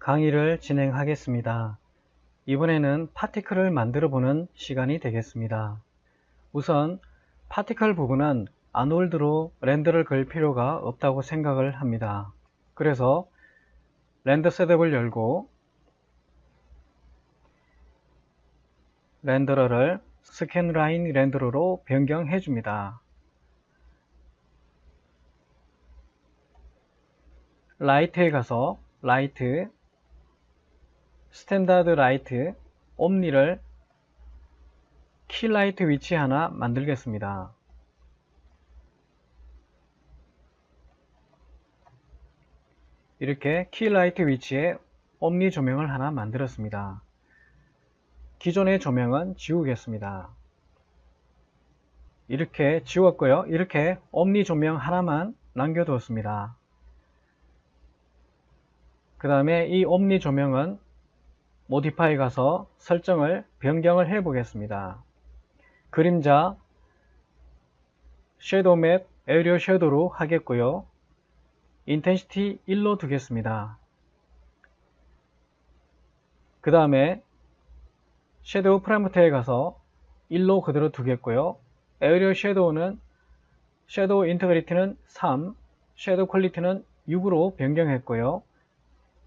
강의를 진행하겠습니다. 이번에는 파티클을 만들어 보는 시간이 되겠습니다. 우선 파티클 부분은 아놀드로 렌더를 걸 필요가 없다고 생각을 합니다. 그래서 렌더 셋업을 열고 렌더러를 스캔라인 렌더러로 변경해 줍니다. 라이트에 가서 라이트, 스탠다드 라이트, 옴니를 킬라이트 위치 하나 만들겠습니다. 이렇게 킬라이트 위치에 옴니 조명을 하나 만들었습니다. 기존의 조명은 지우겠습니다. 이렇게 지웠고요. 이렇게 옴니 조명 하나만 남겨두었습니다. 그 다음에 이 옴니 조명은 모디파이 가서 설정을 변경을 해 보겠습니다. 그림자 섀도우 맵 에어리어 섀도우로 하겠고요. 인텐시티 1로 두겠습니다. 그 다음에 섀도우 프라이머트에 가서 1로 그대로 두겠고요. 에어리어 섀도우는 섀도우 인터그리티는 3, 섀도우 퀄리티는 6으로 변경했고요.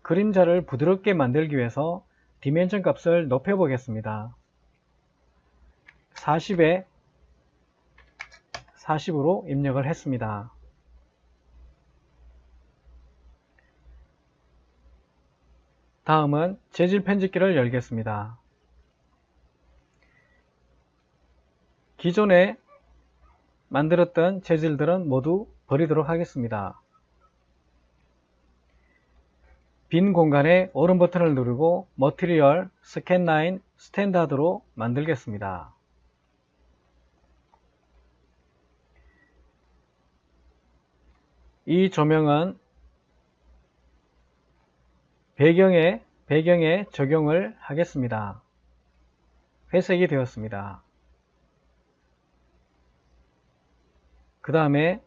그림자를 부드럽게 만들기 위해서 디멘션 값을 높여 보겠습니다. 40에 40으로 입력을 했습니다. 다음은 재질 편집기를 열겠습니다. 기존에 만들었던 재질들은 모두 버리도록 하겠습니다. 빈 공간에 오른 버튼을 누르고 머티리얼 스캔라인 스탠다드로 만들겠습니다. 이 조명은 배경에 적용을 하겠습니다. 회색이 되었습니다. 그 다음에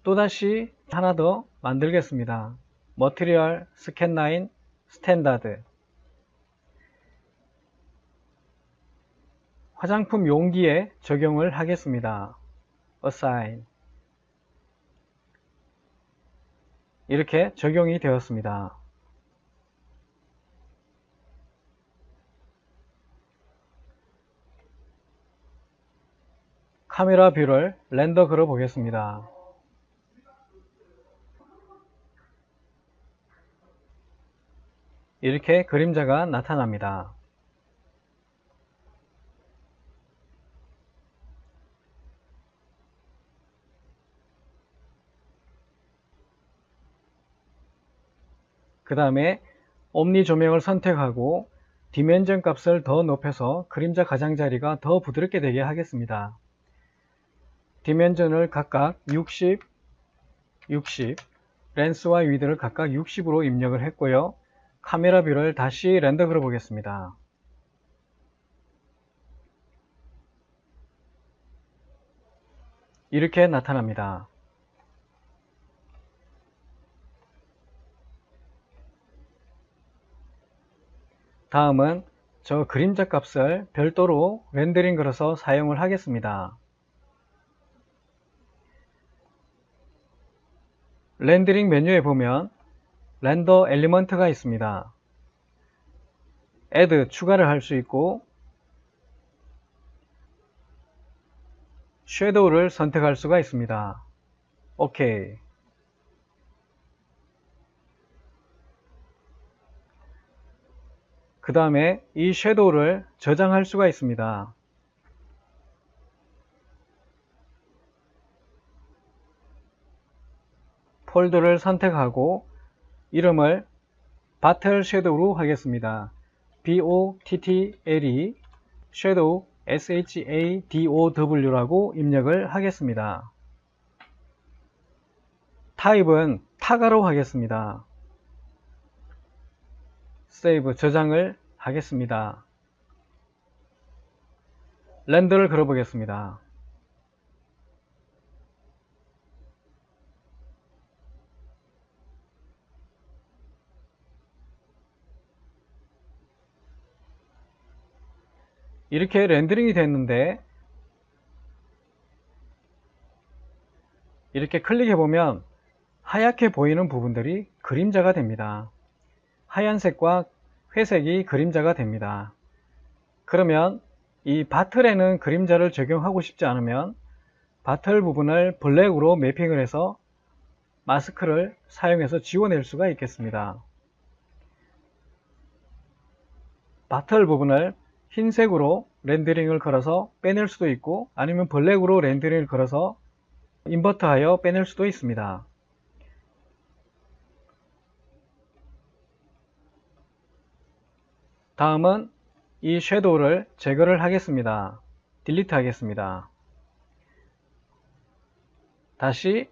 또다시 하나 더 만들겠습니다. 머티리얼 스캔라인 스탠다드. 화장품 용기에 적용을 하겠습니다. assign. 이렇게 적용이 되었습니다. 카메라 뷰를 렌더 걸어 보겠습니다. 이렇게 그림자가 나타납니다. 그 다음에 옴니 조명을 선택하고 디멘전 값을 더 높여서 그림자 가장자리가 더 부드럽게 되게 하겠습니다. 디멘전을 각각 60, 60, 렌스와 위드를 각각 60으로 입력을 했고요. 카메라 뷰를 다시 렌더 걸어 보겠습니다. 이렇게 나타납니다. 다음은 저 그림자 값을 별도로 렌더링 걸어서 사용을 하겠습니다. 렌더링 메뉴에 보면 렌더 엘리먼트가 있습니다. add 추가를 할 수 있고 섀도우를 선택할 수가 있습니다. OK. 그 다음에 이 섀도우를 저장할 수가 있습니다. 폴더를 선택하고 이름을 바틀 섀도우로 하겠습니다. BOTTLE 섀도우 SHADOW라고 입력을 하겠습니다. 타입은 타가로 하겠습니다. 세이브 저장을 하겠습니다. 렌더를 걸어 보겠습니다. 이렇게 렌더링이 됐는데 이렇게 클릭해 보면 하얗게 보이는 부분들이 그림자가 됩니다. 하얀색과 회색이 그림자가 됩니다. 그러면 이 바틀에는 그림자를 적용하고 싶지 않으면 바틀 부분을 블랙으로 매핑을 해서 마스크를 사용해서 지워낼 수가 있겠습니다. 바틀 부분을 흰색으로 렌더링을 걸어서 빼낼 수도 있고 아니면 블랙으로 렌더링을 걸어서 인버트하여 빼낼 수도 있습니다. 다음은 이 섀도우를 제거를 하겠습니다. 딜리트 하겠습니다. 다시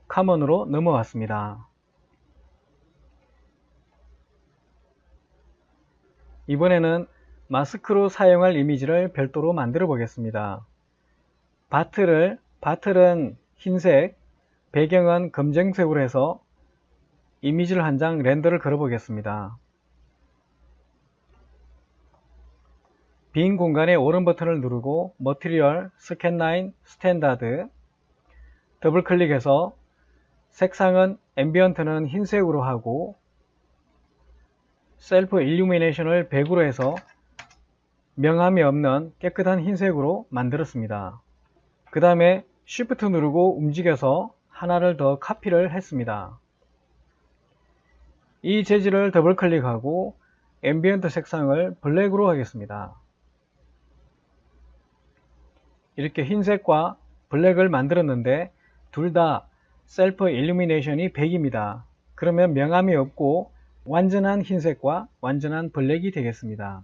카먼으로 넘어왔습니다. 이번에는 마스크로 사용할 이미지를 별도로 만들어 보겠습니다. 바틀은 흰색, 배경은 검정색으로 해서 이미지를 한 장 렌더를 걸어 보겠습니다. 빈 공간에 오른 버튼을 누르고 머티리얼, 스캔 라인, 스탠다드 더블 클릭해서 색상은 앰비언트는 흰색으로 하고 셀프 일루미네이션을 100으로 해서 명암이 없는 깨끗한 흰색으로 만들었습니다. 그 다음에 Shift 누르고 움직여서 하나를 더 카피를 했습니다. 이 재질을 더블 클릭하고 앰비언트 색상을 블랙으로 하겠습니다. 이렇게 흰색과 블랙을 만들었는데 둘 다 셀프 일루미네이션이 100입니다. 그러면 명암이 없고 완전한 흰색과 완전한 블랙이 되겠습니다.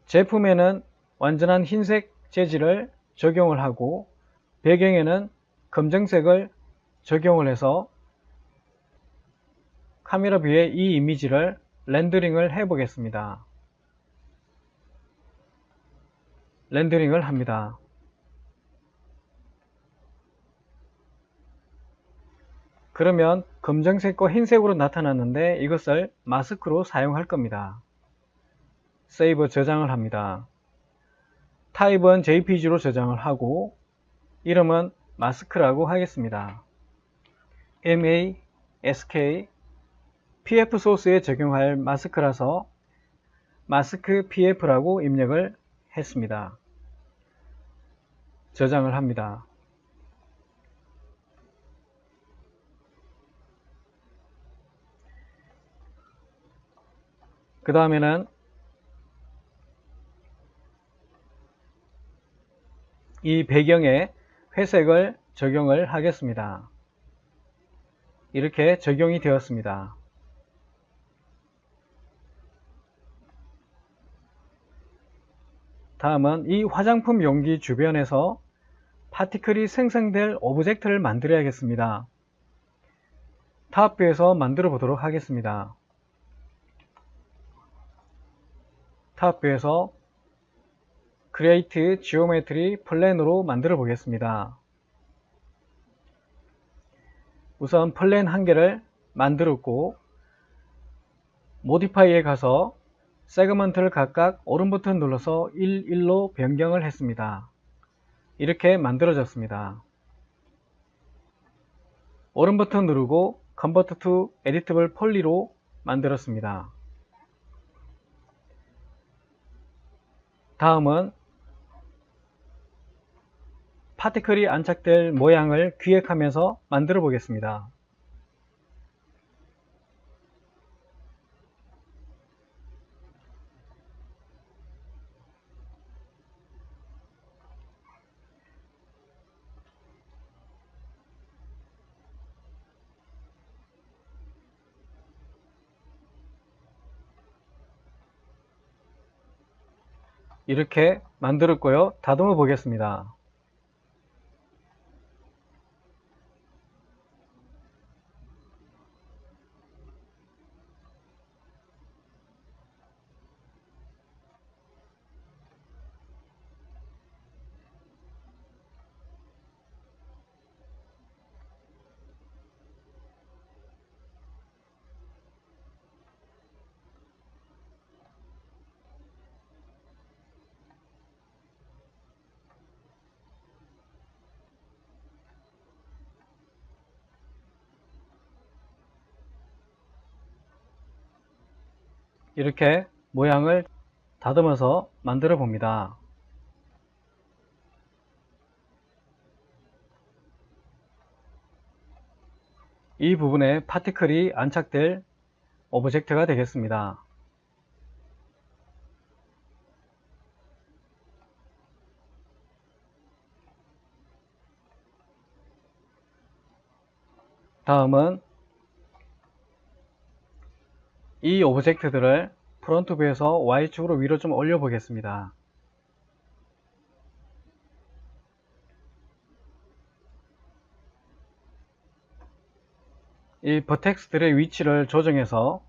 제품에는 완전한 흰색 재질을 적용을 하고 배경에는 검정색을 적용을 해서 카메라 뷰에 이 이미지를 렌더링을 해 보겠습니다. 렌더링을 합니다. 그러면 검정색과 흰색으로 나타났는데 이것을 마스크로 사용할 겁니다. 세이브 저장을 합니다. 타입은 JPG로 저장을 하고 이름은 마스크라고 하겠습니다. MASK PF 소스에 적용할 마스크라서 마스크 PF라고 입력을 했습니다. 저장을 합니다. 그 다음에는 이 배경에 회색을 적용을 하겠습니다. 이렇게 적용이 되었습니다. 다음은 이 화장품 용기 주변에서 파티클이 생성될 오브젝트를 만들어야겠습니다. 탑뷰에서 만들어 보도록 하겠습니다. 탑뷰에서 Create Geometry 플랜으로 만들어 보겠습니다. 우선 플랜 한 개를 만들었고 모디파이에 가서 세그먼트를 각각 오른 버튼 눌러서 1, 1로 변경을 했습니다. 이렇게 만들어졌습니다. 오른 버튼 누르고 Convert to Editable Poly로 만들었습니다. 다음은 파티클이 안착될 모양을 기획하면서 만들어 보겠습니다. 이렇게 만들었고요. 다듬어 보겠습니다. 이렇게 모양을 다듬어서 만들어 봅니다. 이 부분에 파티클이 안착될 오브젝트가 되겠습니다. 다음은 이 오브젝트들을 프론트 뷰에서 Y축으로 위로 좀 올려 보겠습니다. 이 버텍스들의 위치를 조정해서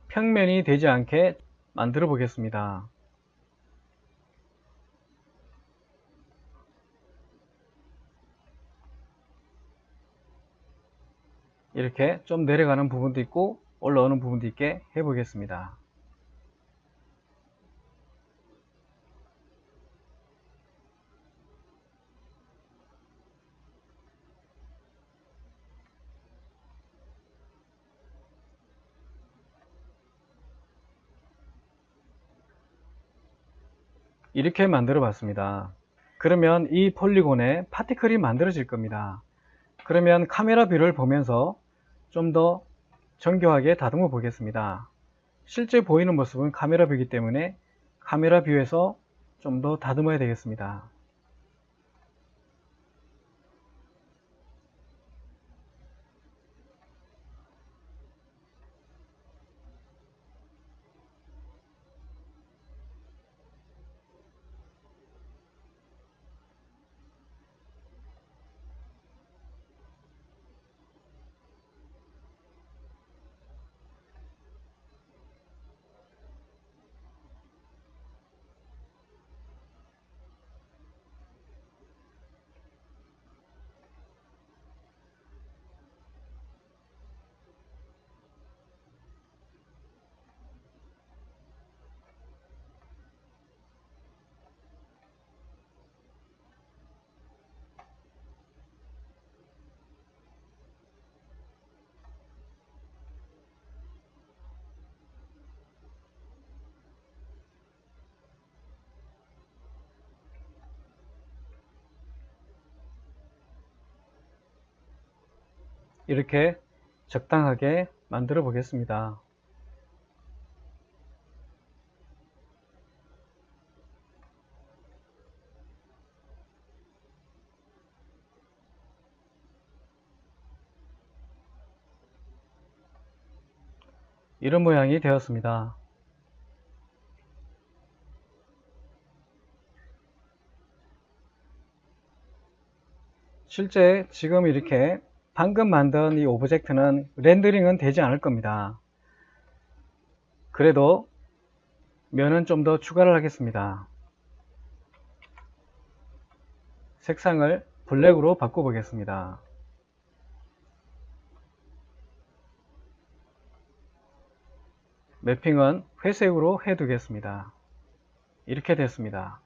평면이 되지 않게 만들어 보겠습니다. 이렇게 좀 내려가는 부분도 있고 올라오는 부분도 있게 해 보겠습니다. 이렇게 만들어 봤습니다. 그러면 이 폴리곤에 파티클이 만들어질 겁니다. 그러면 카메라 뷰를 보면서 좀 더 정교하게 다듬어 보겠습니다. 실제 보이는 모습은 카메라 뷰이기 때문에 카메라 뷰에서 좀 더 다듬어야 되겠습니다. 이렇게 적당하게 만들어 보겠습니다. 이런 모양이 되었습니다. 실제 지금 이렇게 방금 만든 이 오브젝트는 렌더링은 되지 않을 겁니다. 그래도 면은 좀 더 추가를 하겠습니다. 색상을 블랙으로 바꿔 보겠습니다. 매핑은 회색으로 해 두겠습니다. 이렇게 됐습니다.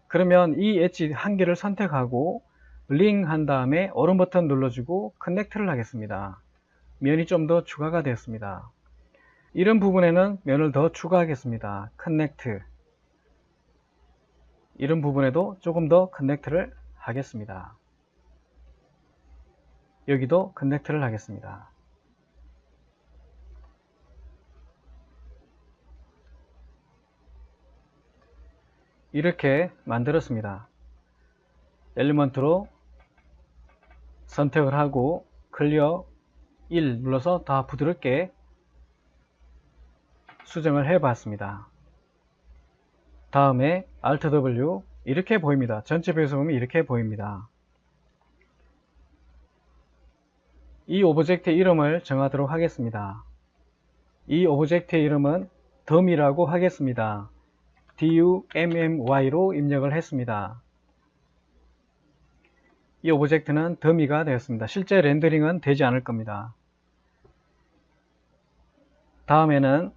그러면 이 엣지 한 개를 선택하고 링 한 다음에 오른 버튼 눌러주고 커넥트를 하겠습니다. 면이 좀 더 추가가 되었습니다. 이런 부분에는 면을 더 추가하겠습니다. 커넥트. 이런 부분에도 조금 더 커넥트를 하겠습니다. 여기도 커넥트를 하겠습니다. 이렇게 만들었습니다. 엘리먼트로 선택을 하고 클리어 1 눌러서 다 부드럽게 수정을 해 봤습니다. 다음에 Alt W 이렇게 보입니다. 전체 뷰에서 보면 이렇게 보입니다. 이 오브젝트의 이름을 정하도록 하겠습니다. 이 오브젝트의 이름은 dum이라고 하겠습니다. DUMMY로 입력을 했습니다. 이 오브젝트는 더미가 되었습니다. 실제 렌더링은 되지 않을 겁니다. 다음에는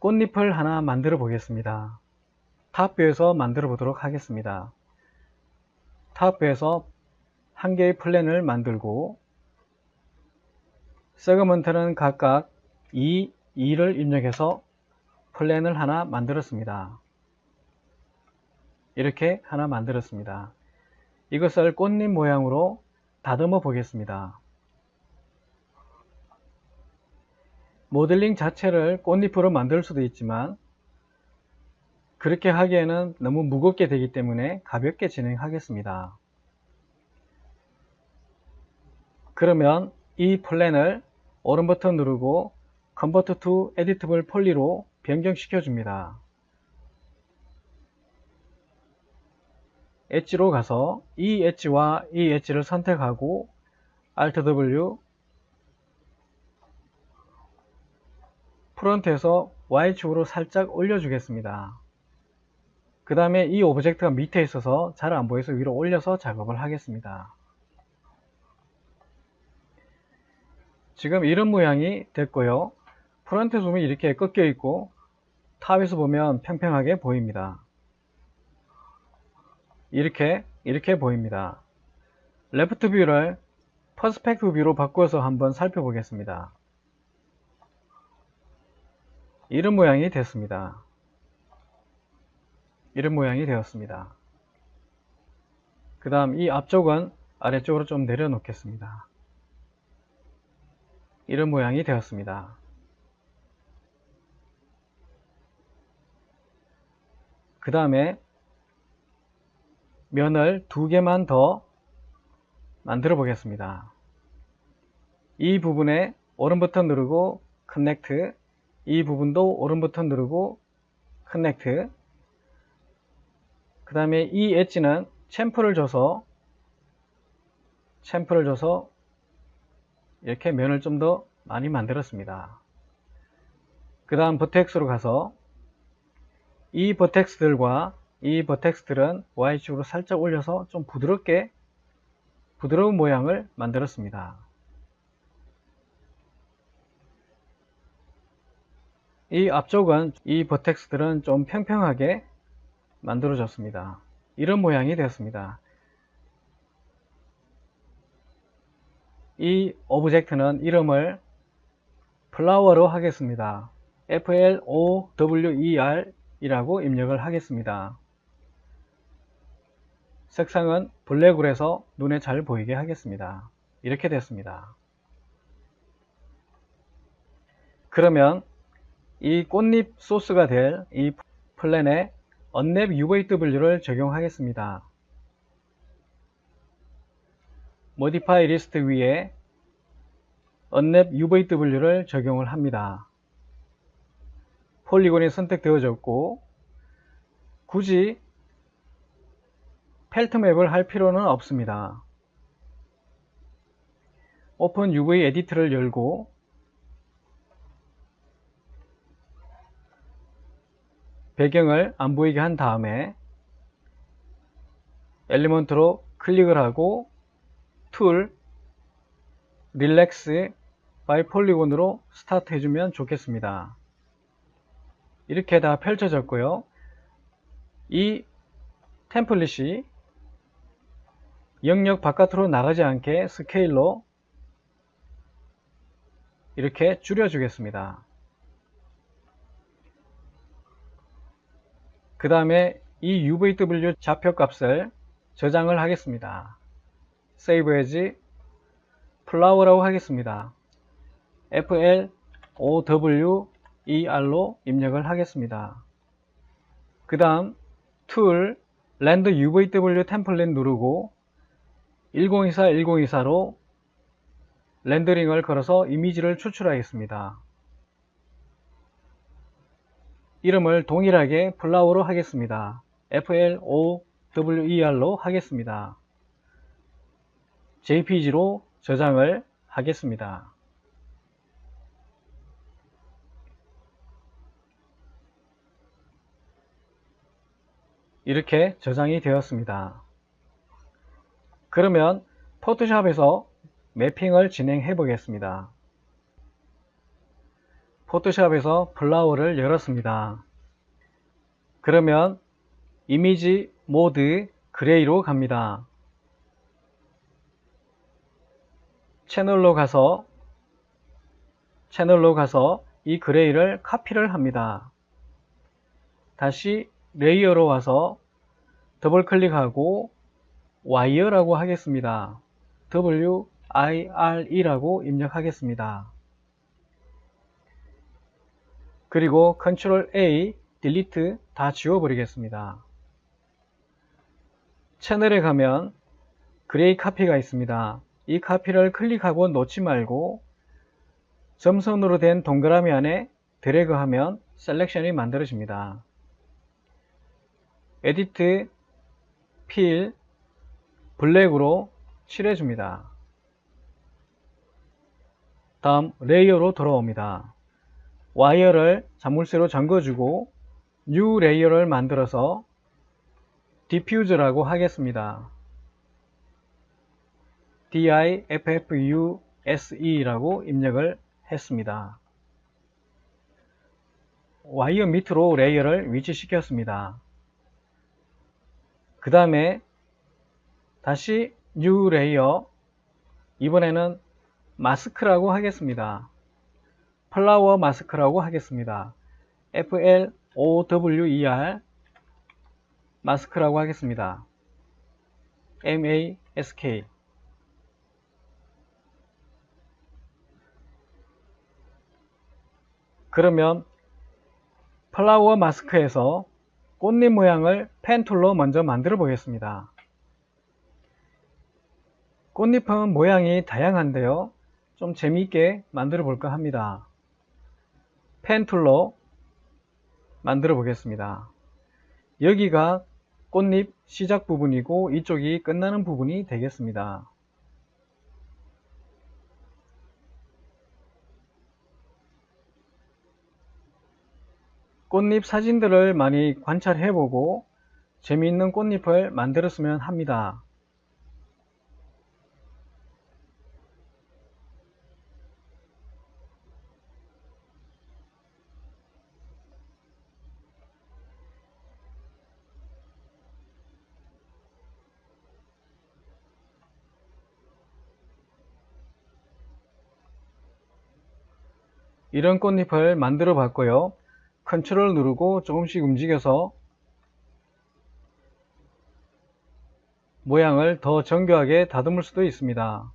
꽃잎을 하나 만들어 보겠습니다. 탑뷰에서 만들어 보도록 하겠습니다. 탑에서 한 개의 플랜을 만들고 세그먼트는 각각 2, 2를 입력해서 플랜을 하나 만들었습니다. 이렇게 하나 만들었습니다. 이것을 꽃잎 모양으로 다듬어 보겠습니다. 모델링 자체를 꽃잎으로 만들 수도 있지만 그렇게 하기에는 너무 무겁게 되기 때문에 가볍게 진행하겠습니다. 그러면 이 플랜을 오른 버튼 누르고 Convert to Editable Poly로 변경시켜 줍니다. 엣지로 가서 이 엣지와 이 엣지를 선택하고 Alt W 프론트에서 Y축으로 살짝 올려주겠습니다. 그 다음에 이 오브젝트가 밑에 있어서 잘 안 보여서 위로 올려서 작업을 하겠습니다. 지금 이런 모양이 됐고요. 프론트 줌이 이렇게 꺾여 있고 탑에서 보면 평평하게 보입니다. 이렇게 보입니다. 레프트 뷰를 퍼스펙트 뷰로 바꿔서 한번 살펴보겠습니다. 이런 모양이 됐습니다. 이런 모양이 되었습니다. 그 다음 이 앞쪽은 아래쪽으로 좀 내려놓겠습니다. 이런 모양이 되었습니다. 그 다음에 면을 2개만 더 만들어 보겠습니다. 이 부분에 오른 버튼 누르고 커넥트, 이 부분도 오른 버튼 누르고 커넥트. 그 다음에 이 엣지는 챔프를 줘서 이렇게 면을 좀 더 많이 만들었습니다. 그 다음 버텍스로 가서 이 버텍스들과 이 버텍스들은 Y축으로 살짝 올려서 좀 부드러운 모양을 만들었습니다. 이 앞쪽은 이 버텍스들은 좀 평평하게 만들어졌습니다. 이런 모양이 되었습니다. 이 오브젝트는 이름을 플라워로 하겠습니다. FLOWER 이라고 입력을 하겠습니다. 색상은 블랙으로 해서 눈에 잘 보이게 하겠습니다. 이렇게 됐습니다. 그러면 이 꽃잎 소스가 될 이 플랜에 Unwrap UVW를 적용하겠습니다. Modify List 위에 Unwrap UVW를 적용을 합니다. 폴리곤이 선택되어졌고 굳이 펠트 맵을 할 필요는 없습니다. 오픈 UV 에디트를 열고 배경을 안 보이게 한 다음에 엘리먼트로 클릭을 하고 툴, 릴렉스 바이 폴리곤으로 스타트 해주면 좋겠습니다. 이렇게 다 펼쳐졌고요. 이 템플릿이 영역 바깥으로 나가지 않게 스케일로 이렇게 줄여주겠습니다. 그 다음에 이 UVW 좌표값을 저장을 하겠습니다. Save as 플라워라고 하겠습니다. FLOWER로 입력을 하겠습니다. 그 다음 툴 렌더 UVW 템플릿 누르고 1024로 렌더링을 걸어서 이미지를 추출하겠습니다. 이름을 동일하게 플라워로 하겠습니다. FLOWER로 하겠습니다. JPG로 저장을 하겠습니다. 이렇게 저장이 되었습니다. 그러면 포토샵에서 매핑을 진행해 보겠습니다. 포토샵에서 플라워를 열었습니다. 그러면 이미지 모드 그레이로 갑니다. 채널로 가서 이 그레이를 카피를 합니다. 다시 레이어로 와서 더블 클릭하고 와이어라고 하겠습니다. WIRE라고 입력하겠습니다. 그리고 Ctrl A, 딜리트 다 지워버리겠습니다. 채널에 가면 그레이 카피가 있습니다. 이 카피를 클릭하고 놓지 말고 점선으로 된 동그라미 안에 드래그하면 셀렉션이 만들어집니다. 에디트, 필, 블랙으로 칠해줍니다. 다음 레이어로 돌아옵니다. 와이어를 자물쇠로 잠궈주고 뉴 레이어를 만들어서 디퓨즈라고 하겠습니다. DIFFUSE라고 입력을 했습니다. 와이어 밑으로 레이어를 위치시켰습니다. 그 다음에 다시 뉴 레이어, 이번에는 마스크라고 하겠습니다. 플라워 마스크라고 하겠습니다. FLOWER 마스크라고 하겠습니다. MASK. 그러면 플라워 마스크에서 꽃잎 모양을 펜 툴로 먼저 만들어 보겠습니다. 꽃잎은 모양이 다양한데요. 좀 재미있게 만들어 볼까 합니다. 펜 툴로 만들어 보겠습니다. 여기가 꽃잎 시작 부분이고 이쪽이 끝나는 부분이 되겠습니다. 꽃잎 사진들을 많이 관찰해 보고 재미있는 꽃잎을 만들었으면 합니다. 이런 꽃잎을 만들어 봤고요. 컨트롤 누르고 조금씩 움직여서 모양을 더 정교하게 다듬을 수도 있습니다.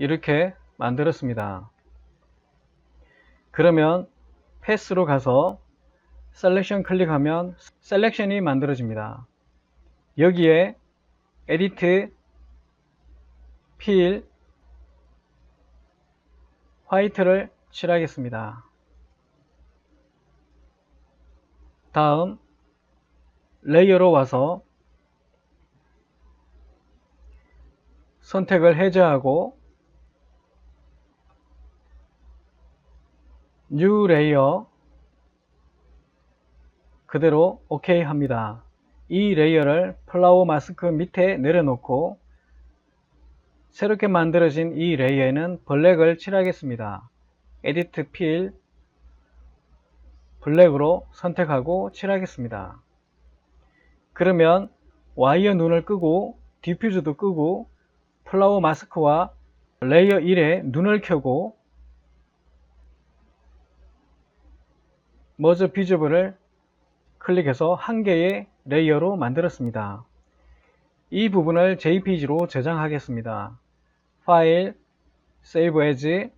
이렇게 만들었습니다. 그러면 패스로 가서 셀렉션 클릭하면 셀렉션이 만들어집니다. 여기에 에디트, 필, 화이트를 칠하겠습니다. 다음 레이어로 와서 선택을 해제하고 뉴 레이어 그대로 OK 합니다. 이 레이어를 플라워 마스크 밑에 내려놓고 새롭게 만들어진 이 레이어에는 블랙을 칠하겠습니다. 에디트 필 블랙으로 선택하고 칠하겠습니다. 그러면 와이어 눈을 끄고 디퓨즈도 끄고 플라워 마스크와 레이어 1에 눈을 켜고 머저 비저블을 클릭해서 한 개의 레이어로 만들었습니다. 이 부분을 JPG로 저장하겠습니다. 파일, Save As,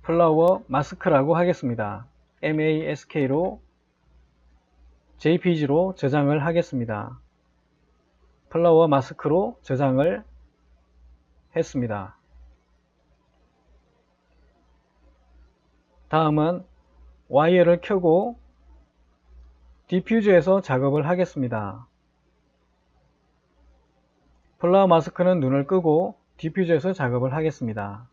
플라워 마스크라고 하겠습니다. MASK로 JPG로 저장을 하겠습니다. 플라워 마스크로 저장을 했습니다. 다음은 와이어를 켜고 디퓨즈에서 작업을 하겠습니다. 플라워 마스크는 눈을 끄고 디퓨즈에서 작업을 하겠습니다.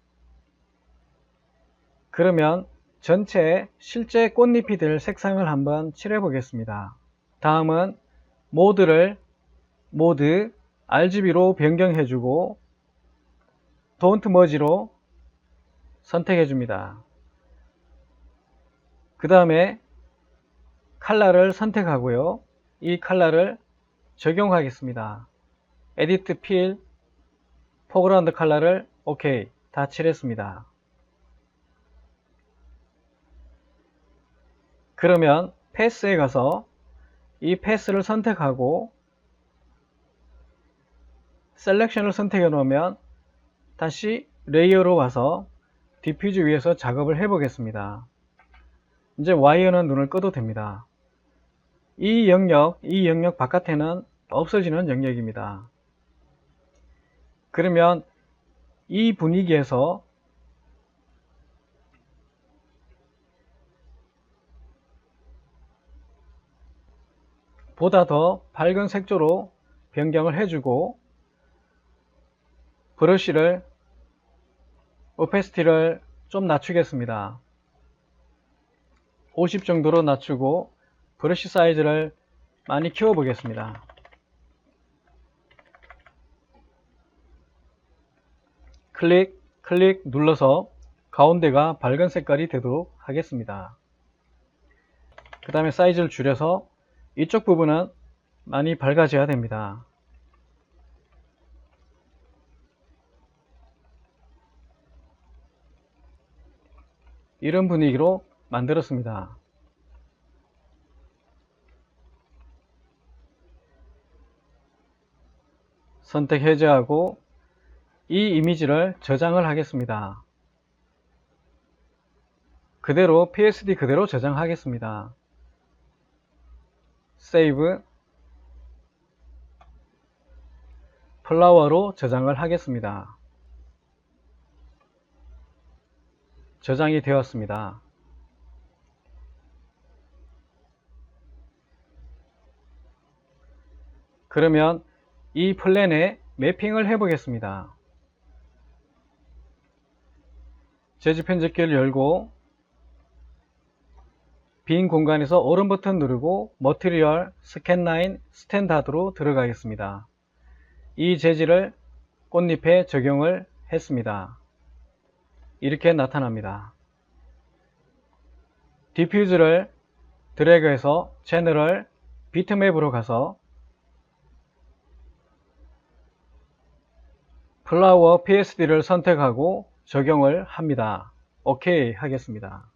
그러면 전체에 실제 꽃잎이 될 색상을 한번 칠해 보겠습니다. 다음은 모드 RGB로 변경해 주고 Don't Merge로 선택해 줍니다. 그 다음에 컬러를 선택하고요. 이 컬러를 적용하겠습니다. Edit Fill, Foreground 컬러를 OK 다 칠했습니다. 그러면 패스에 가서 이 패스를 선택하고 셀렉션을 선택해 놓으면 다시 레이어로 와서 디퓨즈 위에서 작업을 해 보겠습니다. 이제 와이어는 눈을 꺼도 됩니다. 이 영역 바깥에는 없어지는 영역입니다. 그러면 이 분위기에서 보다 더 밝은 색조로 변경을 해주고 브러쉬를 오페시티를 좀 낮추겠습니다. 50 정도로 낮추고 브러쉬 사이즈를 많이 키워 보겠습니다. 클릭 눌러서 가운데가 밝은 색깔이 되도록 하겠습니다. 그 다음에 사이즈를 줄여서 이쪽 부분은 많이 밝아져야 됩니다. 이런 분위기로 만들었습니다. 선택 해제하고 이 이미지를 저장을 하겠습니다. 그대로 PSD 그대로 저장하겠습니다. 세이브, 플라워로 저장을 하겠습니다. 저장이 되었습니다. 그러면 이 플랜에 매핑을 해 보겠습니다. 재질 편집기를 열고 빈 공간에서 오른 버튼 누르고 머티리얼 스캔 라인 스탠다드로 들어가겠습니다. 이 재질을 꽃잎에 적용을 했습니다. 이렇게 나타납니다. 디퓨즈를 드래그해서 채널을 비트맵으로 가서 플라워 PSD를 선택하고 적용을 합니다. OK 하겠습니다.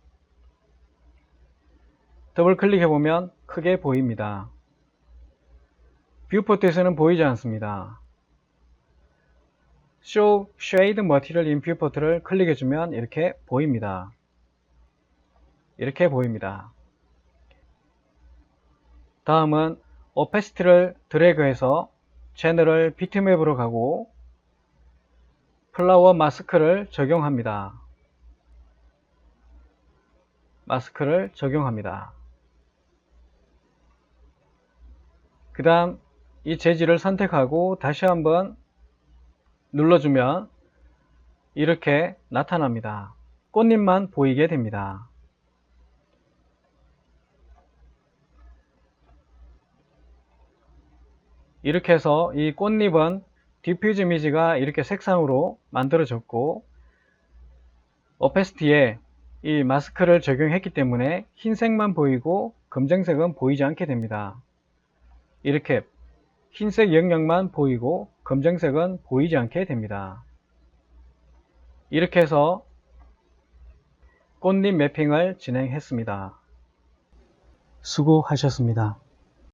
더블 클릭해 보면 크게 보입니다. 뷰포트에서는 보이지 않습니다. Show Shade Material in Viewport를 클릭해 주면 이렇게 보입니다. 이렇게 보입니다. 다음은 오페시티를 드래그해서 채널을 비트맵으로 가고 플라워 마스크를 적용합니다. 마스크를 적용합니다. 그 다음 이 재질을 선택하고 다시 한번 눌러주면 이렇게 나타납니다. 꽃잎만 보이게 됩니다. 이렇게 해서 이 꽃잎은 디퓨즈 이미지가 이렇게 색상으로 만들어졌고 오페시티에 이 마스크를 적용했기 때문에 흰색만 보이고 검정색은 보이지 않게 됩니다. 이렇게 흰색 영역만 보이고 검정색은 보이지 않게 됩니다. 이렇게 해서 꽃잎 매핑을 진행했습니다. 수고하셨습니다.